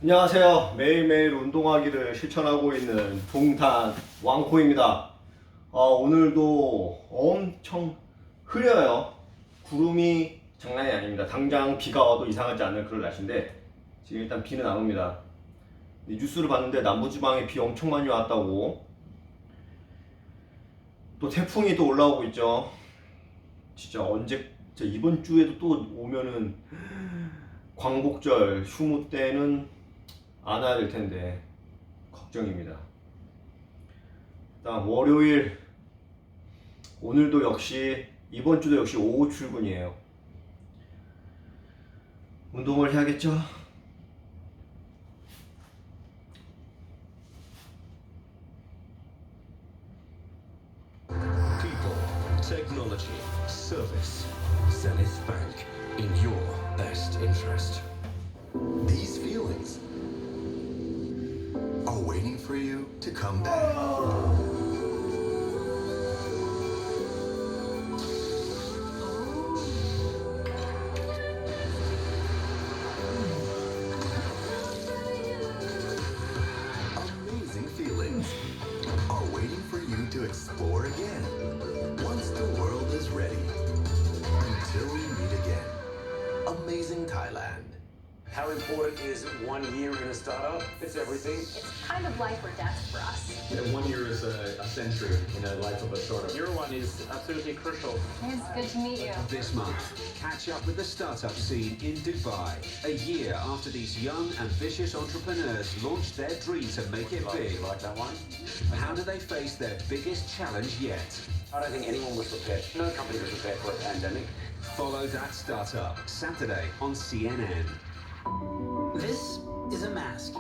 안녕하세요. 매일매일 운동하기를 실천하고 있는 동탄 왕코입니다. 오늘도 엄청 흐려요. 구름이 장난이 아닙니다. 당장 비가 와도 이상하지 않은 그런 날씨인데 지금 일단 비는 안 옵니다. 뉴스를 봤는데 남부지방에 비 엄청 많이 왔다고. 또 태풍이 또 올라오고 있죠. 진짜 이번 주에도 또 오면은 광복절 휴무 때는 안 와야 될 텐데 걱정입니다. 일단 월요일 오늘도 역시 이번 주도 역시 오후 출근이에요. 운동을 해야겠죠? People, technology, service. Zenith Bank, in your best interest. These feelings are waiting for you to come back. Amazing feelings are waiting for you to explore again once the world is ready. Until we meet again. Amazing Thailand. How important is 1 year in a startup? It's everything. It's kind of life or death for us. 1 year is a century in the life of a startup. Year one is absolutely crucial. It's good to meet you. This month, catch up with the startup scene in Dubai. A year after these young, ambitious entrepreneurs launched their dream to make it big. You like that one? How do they face their biggest challenge yet? I don't think anyone was prepared. No company was prepared for a pandemic. Follow that startup Saturday on CNN. This is a mask.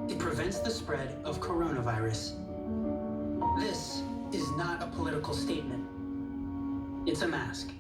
It prevents the spread of coronavirus. This is not a political statement. It's a mask.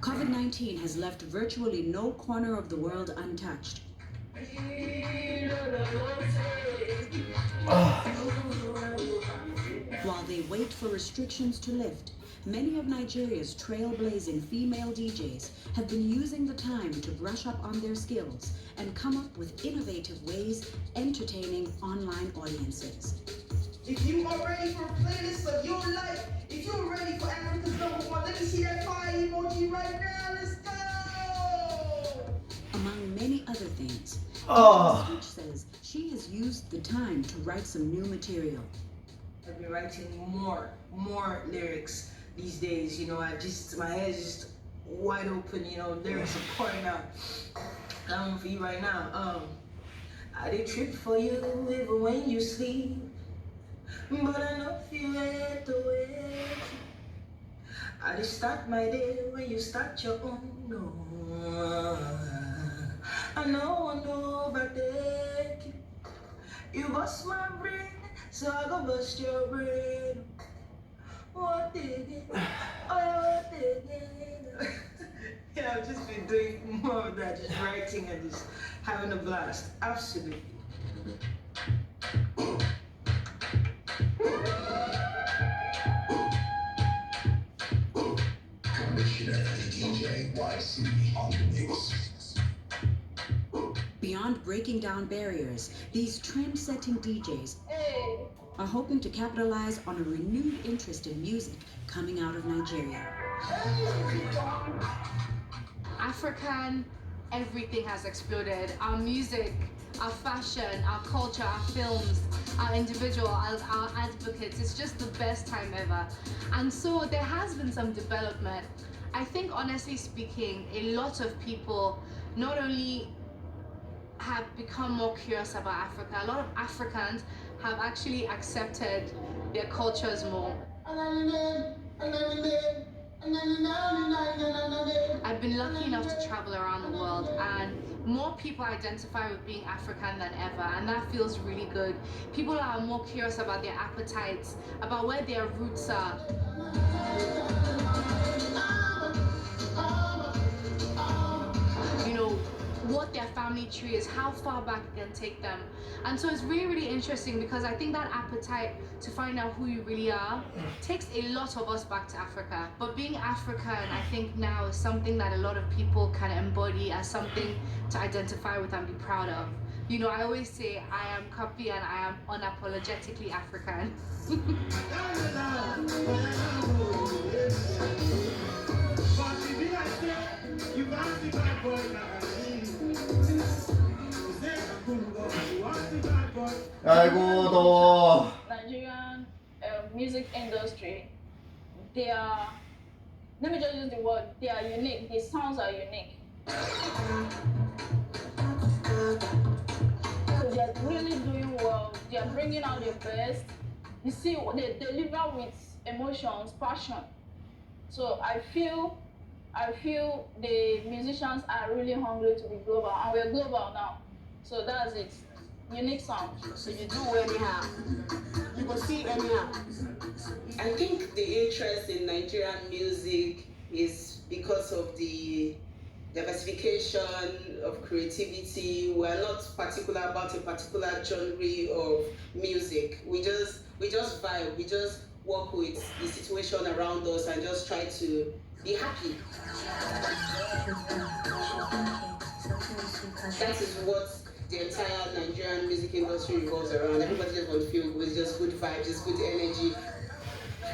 COVID-19 has left virtually no corner of the world untouched. While they wait for restrictions to lift, many of Nigeria's trailblazing female DJs have been using the time to brush up on their skills and come up with innovative ways entertaining online audiences. If you are ready for a playlist of your life, if you're ready for Africa's #1, let me see that fire emoji right now. Let's go! Among many other things, Switch says she has used the time to write some new material. I've been writing more lyrics these days. My head is just wide open. Lyrics are pouring out. For you right now. I did trip for you even when you sleep, but I know you had to wait. I did start my day when you start your own. No, I know about that. You bust my brain, so I go bust your brain. What did it? What did it? Yeah, I've just been doing more of that, just writing and just having a blast. Absolutely. Commissioner DJ YC on the mix. Beyond breaking down barriers, these trend-setting DJs are hoping to capitalize on a renewed interest in music coming out of Nigeria. African, everything has exploded. Our music, our fashion, our culture, our films, our individual, our advocates. It's just the best time ever. And so there has been some development. I think, honestly speaking, a lot of people not only have become more curious about Africa, a lot of Africans have actually accepted their cultures more. I've been lucky enough to travel around the world, and more people identify with being African than ever, and that feels really good. People are more curious about their appetites, about where their roots are. what their family tree is, how far back it can take them. And so it's really, really interesting because I think that appetite to find out who you really are takes a lot of us back to Africa. But being African, I think now is something that a lot of people can embody as something to identify with and be proud of. You know, I always say I am Kapi and I am unapologetically African. 아이고 더워. Nigerian music industry, they are, let me just use the word, they are unique, the sounds are unique. So they are really doing well, they are bringing out their best. You see, they deliver with emotions, passion. So I feel the musicians are really hungry to be global, and we're global now. So that's it. Unique sound. So you do anyhow. You will see anyhow. I think the interest in Nigerian music is because of the diversification of creativity. We are not particular about a particular genre of music. We just vibe. We just work with the situation around us and just try to be happy. That is what the entire Nigerian music industry revolves around. Everybody just wants to feel good, just good vibes, just good energy.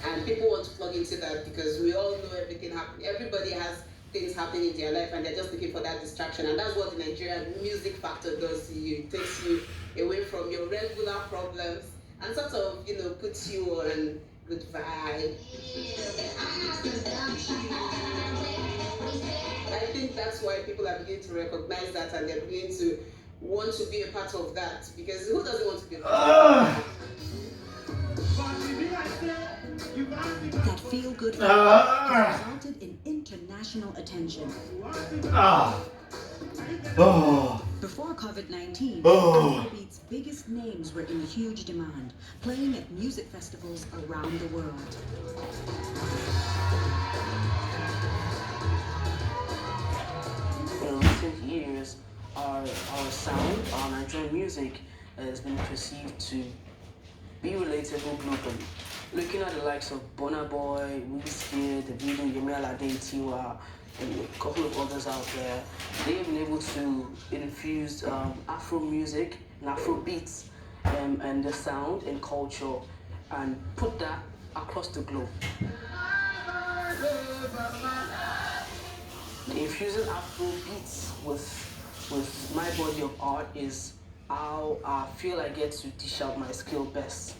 And people want to plug into that because we all know everything happening. Everybody has things happening in their life and they're just looking for that distraction. And that's what the Nigerian music factor does to you. It takes you away from your regular problems and sort of, puts you on good vibe. I think that's why people are beginning to recognize that and they're beginning to want to be a part of that, because who doesn't want to be a part of that? That feel-good resulted in international attention. Before COVID-19, Afrobeat's biggest names were in huge demand, playing at music festivals around the world. In recent years, our sound, our Nigerian music has been perceived to be relatable globally. Looking at the likes of Burna Boy, Wizkid, Davido, Yemi Alade, Tiwa, and a couple of others out there, they've been able to infuse Afro music and Afro beats and the sound and culture and put that across the globe. Infusing Afro beats with my body of art is how I feel I get to dish out my skill best.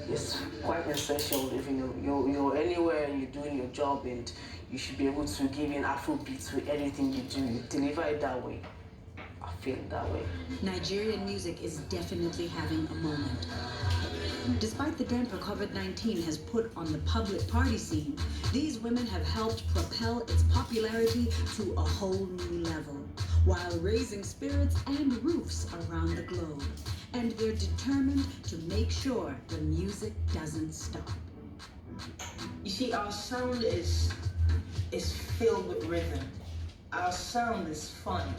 It's quite essential if you're anywhere and you're doing your job, and you should be able to give in Afro beats with everything you do. You deliver it that way. I feel it that way. Nigerian music is definitely having a moment. Despite the damper COVID-19 has put on the public party scene, these women have helped propel its popularity to a whole new level, while raising spirits and roofs around the globe. And they're determined to make sure the music doesn't stop. You see, our sound is filled with rhythm. Our sound is fun.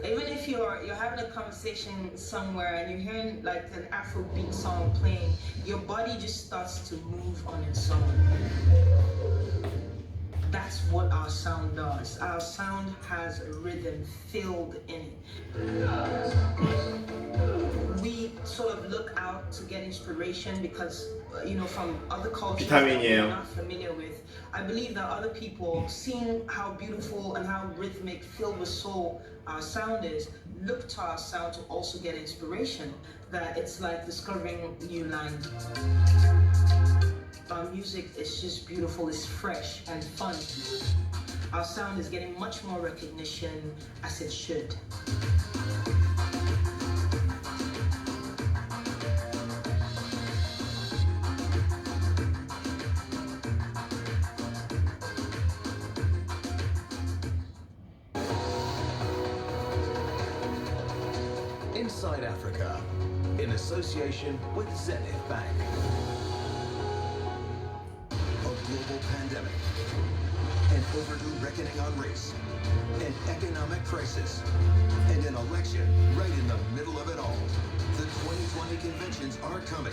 Even if you're having a conversation somewhere and you're hearing like an Afrobeat song playing, your body just starts to move on its own. That's what our sound does. Our sound has rhythm filled in it. We sort of look out to get inspiration because, from other cultures that we're not familiar with. I believe that other people, seeing how beautiful and how rhythmic, filled with soul our sound is, look to our sound to also get inspiration. That it's like discovering new land. Our music is just beautiful, it's fresh and fun. Our sound is getting much more recognition, as it should. Inside Africa, in association with Zenith Bank. pandemic, an overdue reckoning on race, an economic crisis, and an election right in the middle of it all. The 2020 conventions are coming.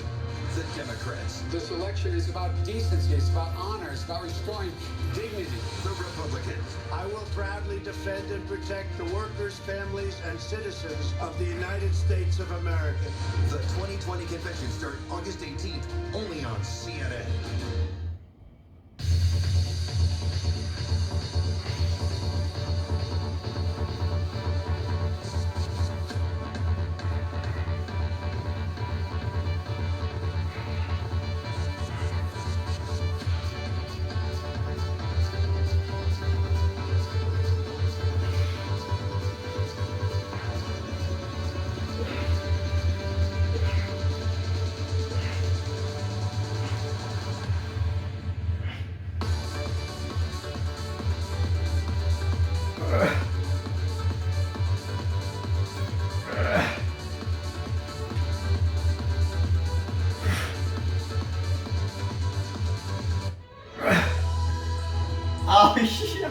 The Democrats. This election is about decency, it's about honor, it's about restoring dignity. The Republicans. I will proudly defend and protect the workers, families, and citizens of the United States of America. The 2020 convention starts August 18th, only on CNN. 아, 씨.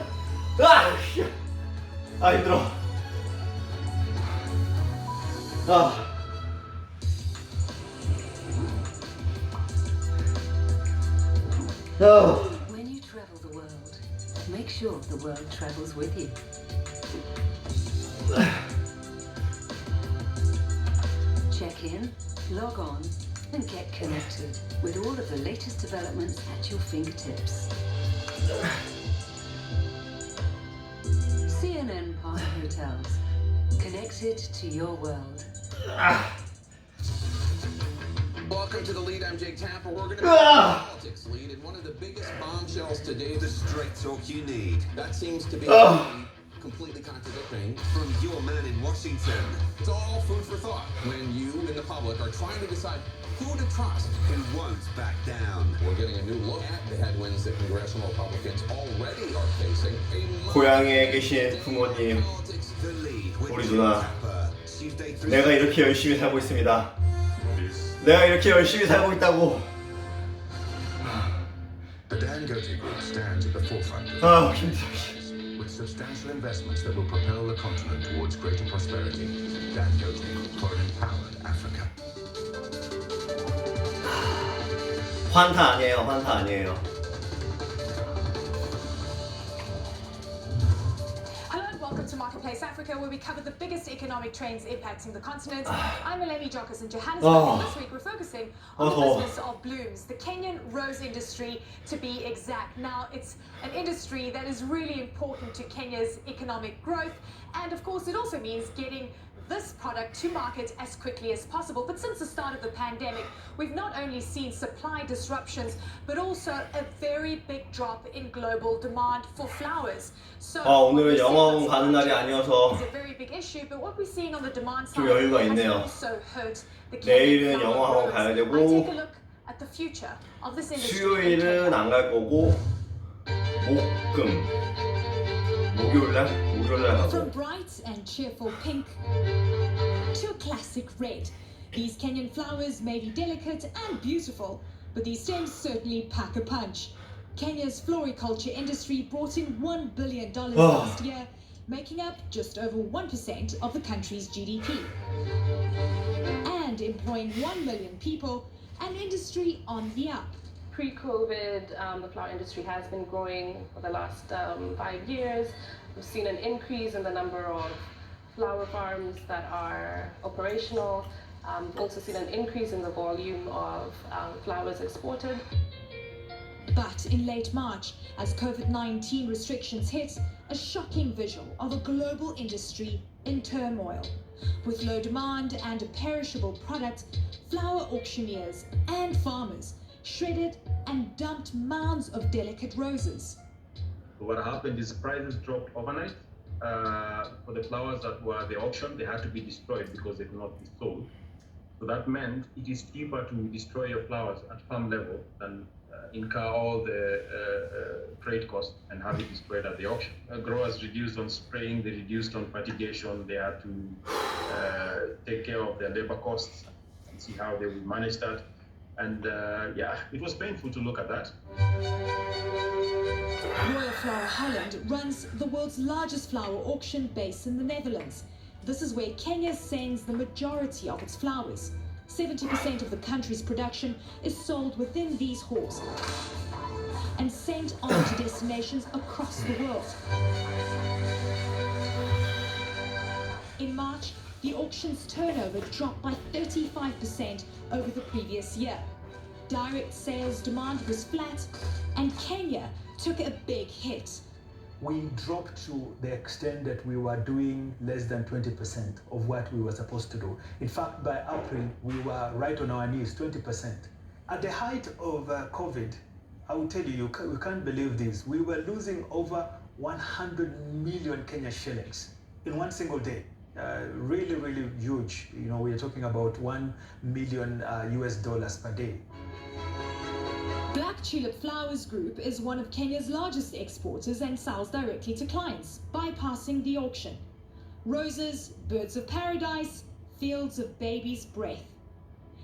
아, 씨. 아, 힘들어. 아. When you travel the world, make sure the world travels with you. Check in, log on, and get connected with all of the latest developments at your fingertips. CNN Park Hotels, connected to your world. Welcome to The Lead. I'm Jake Tapper. We're going to be politics lead in one of the biggest bombshells today. The straight talk you need. That seems to be completely contradicting from your man in Washington. It's all food for thought when you and the public are trying to decide who to trust. Who won't back down. We're getting a new look at the headwinds that congressional Republicans already are facing. 고향에 계신 부모님, 우리 누나, 내가 이렇게 열심히 살고 있습니다. 내가 이렇게 열심히 살고 있다고. The Dangote Group stands at the forefront of 아, 힘들어. with substantial investments that will propel the continent towards greater prosperity. Dangote for an empowered Africa. 환타 아니에요, 환타 아니에요. Welcome to Marketplace Africa, where we cover the biggest economic trends impacting the continent. I'm Eleni Jokas in Johannesburg, and this week we're focusing on the business of blooms, the Kenyan rose industry to be exact. Now, it's an industry that is really important to Kenya's economic growth, and of course it also means getting this product to market as quickly as possible. But since the start of the pandemic, we've not only seen supply disruptions, but also a very big drop in global demand for flowers. So 오늘은 영어학원 가는 날이 아니어서 it's a very big issue, but what we're seeing on the demand 좀 side 여유가 has 있네요. also hurt the 내일은 Kenyan 영어학원 flower 가야 growers. 되고, I take a look at the future of this industry in Kenya. 수요일은 안 갈 거고, 목요일날 From 가고. bright and cheerful pink to a classic red, these Kenyan flowers may be delicate and beautiful, but these stems certainly pack a punch. Kenya's floriculture industry brought in $1 billion last year, making up just over 1% of the country's GDP. And employing 1 million people, an industry on the up. Pre-COVID, the flower industry has been growing for the last 5 years. We've seen an increase in the number of flower farms that are operational. We've also seen an increase in the volume of flowers exported. But in late March, as COVID-19 restrictions hit, a shocking visual of a global industry in turmoil. With low demand and a perishable product, flower auctioneers and farmers shredded and dumped mounds of delicate roses. What happened is prices dropped overnight. For the flowers that were the auction, they had to be destroyed because they could not be sold. So that meant it is cheaper to destroy your flowers at farm level than incur all the freight costs and have it destroyed at the auction. Growers reduced on spraying, they reduced on fertigation, they had to take care of their labor costs and see how they would manage that. And yeah, it was painful to look at that. Flower Holland runs the world's largest flower auction based in the Netherlands. This is where Kenya sends the majority of its flowers. 70% of the country's production is sold within these halls and sent on to destinations across the world. In March, the auction's turnover dropped by 35% over the previous year. Direct sales demand was flat, and Kenya took a big hit. We dropped to the extent that we were doing less than 20% of what we were supposed to do. In fact, by April, we were right on our knees, 20%. At the height of COVID, I will tell you, we can't believe this. We were losing over 100 million Kenya shillings in one single day. Really, really huge. You know, we are talking about $1 million US dollars per day. Black Tulip Flowers Group is one of Kenya's largest exporters and sells directly to clients, bypassing the auction. Roses, birds of paradise, fields of baby's breath.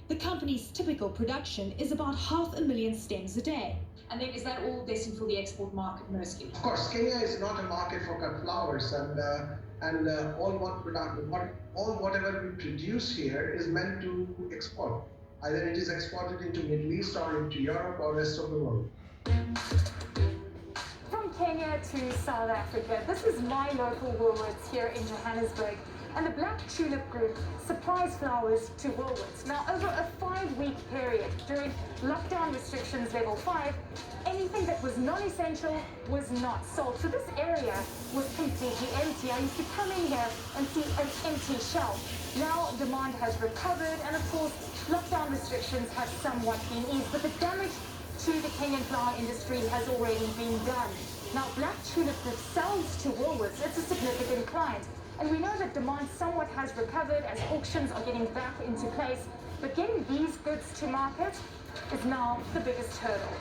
The company's typical production is about 500,000 stems a day. And then is that all destined for the export market mostly? Of course, Kenya is not a market for cut flowers, and whatever we produce here is meant to export. Either it is exported into Middle East or into Europe or rest of the world. From Kenya to South Africa, this is my local Woolworths here in Johannesburg. And the Black Tulip Group supplies flowers to Woolworths. Now, over a 5-week period, during lockdown restrictions level 5, anything that was non-essential was not sold. So this area was completely empty. I used to come in here and see an empty shelf. Now demand has recovered, and of course, lockdown restrictions have somewhat been eased, but the damage to the Kenyan flower industry has already been done. Now, Black Tulip Group sells to Woolworths. It's a significant client. And we know that demand somewhat has recovered as auctions are getting back into place, but getting these goods to market is now the biggest hurdle.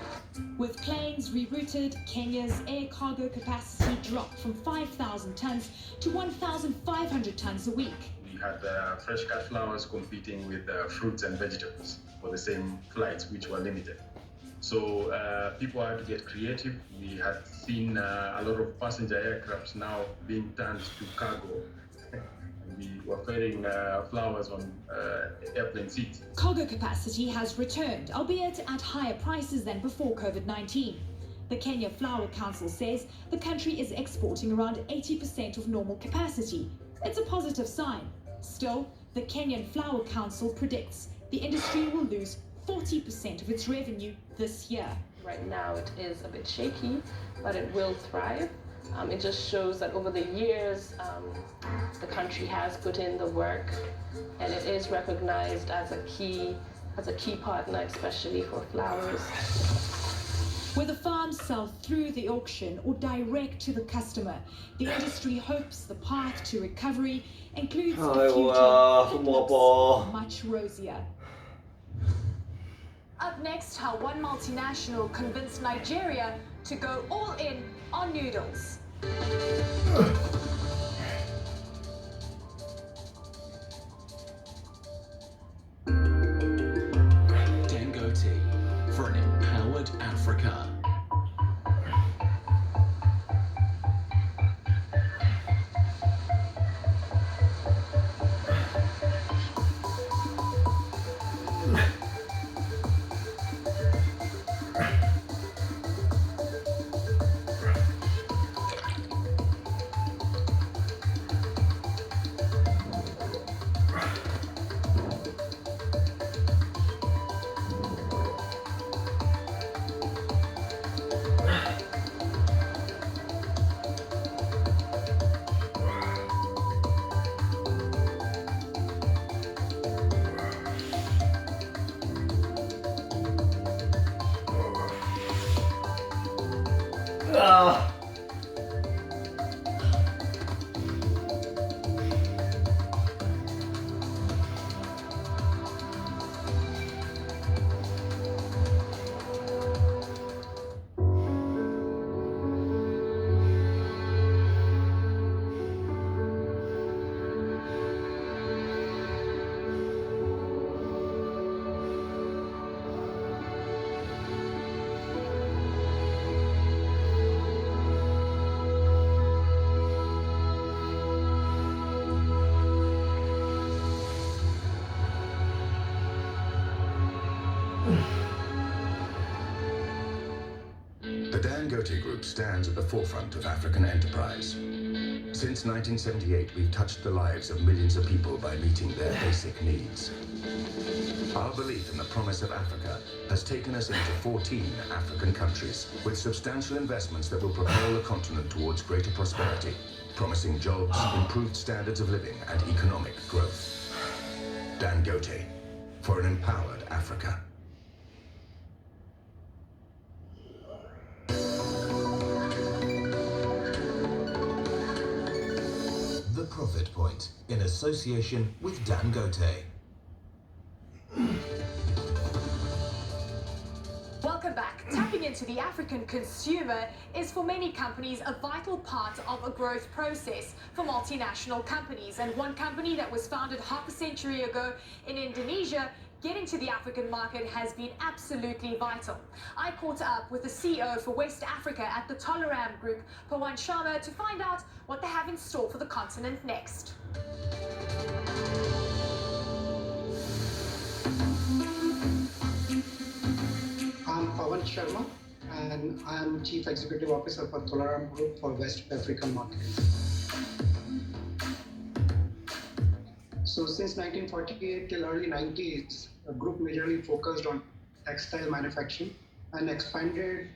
With planes rerouted, Kenya's air cargo capacity dropped from 5,000 tons to 1,500 tons a week. We had fresh cut flowers competing with fruits and vegetables for the same flights, which were limited. So people had to get creative. We had seen a lot of passenger aircrafts now being turned to cargo. We were ferrying flowers on airplane seats. Cargo capacity has returned, albeit at higher prices than before COVID-19. The Kenya Flower Council says the country is exporting around 80% of normal capacity. It's a positive sign. Still, the Kenyan Flower Council predicts the industry will lose 40% of its revenue this year. Right now it is a bit shaky, but it will thrive. It just shows that over the years, the country has put in the work, and it is recognized as a key partner, especially for flowers. Whether farms sell through the auction or direct to the customer, the industry hopes the path to recovery includes a future that looks much rosier. Up next, how one multinational convinced Nigeria to go all in on noodles. Dango Tea for an empowered Africa. The Dangote Group stands at the forefront of African enterprise. Since 1978, we've touched the lives of millions of people by meeting their basic needs. Our belief in the promise of Africa has taken us into 14 African countries, with substantial investments that will propel the continent towards greater prosperity, promising jobs, improved standards of living, and economic growth. Dangote, for an empowered Africa. The Profit Point, in association with Dangote. Welcome back. Tapping into the African consumer is for many companies a vital part of a growth process for multinational companies. And one company that was founded half a century ago in Indonesia, getting to the African market has been absolutely vital. I caught up with the CEO for West Africa at the Tolaram Group, Pawan Sharma, to find out what they have in store for the continent next. I'm Pawan Sharma, and I'm Chief Executive Officer for Tolaram Group for West African markets. So since 1948 till early 90s, the group majorly focused on textile manufacturing and expanded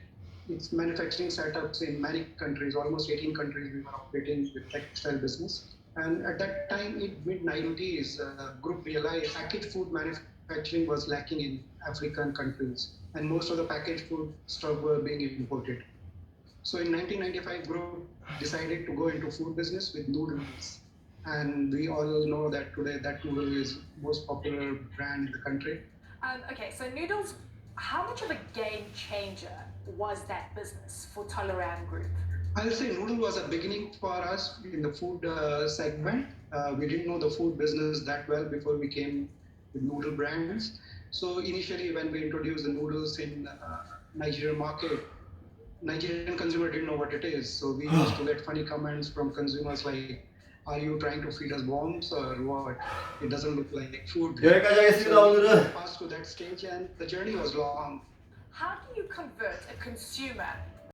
its manufacturing setups in many countries. Almost 18 countries we were operating with textile business. And at that time, in mid-90s, group realized packaged food manufacturing was lacking in African countries, and most of the packaged food stuff were being imported. So in 1995, group decided to go into food business with noodles. And we all know that today that noodle is most popular brand in the country. Okay, so noodles, how much of a game changer was that business for Tolaram Group? I'll say noodle was a beginning for us in the food segment. We didn't know the food business that well before we came with noodle brands. So initially when we introduced the noodles in Nigerian market, Nigerian consumer didn't know what it is. So we used to get funny comments from consumers like, are you trying to feed us bombs or what? It doesn't look like food. 여기까지 하겠습니다, So 오늘은. we passed to that stage and the journey was long. How do you convert a consumer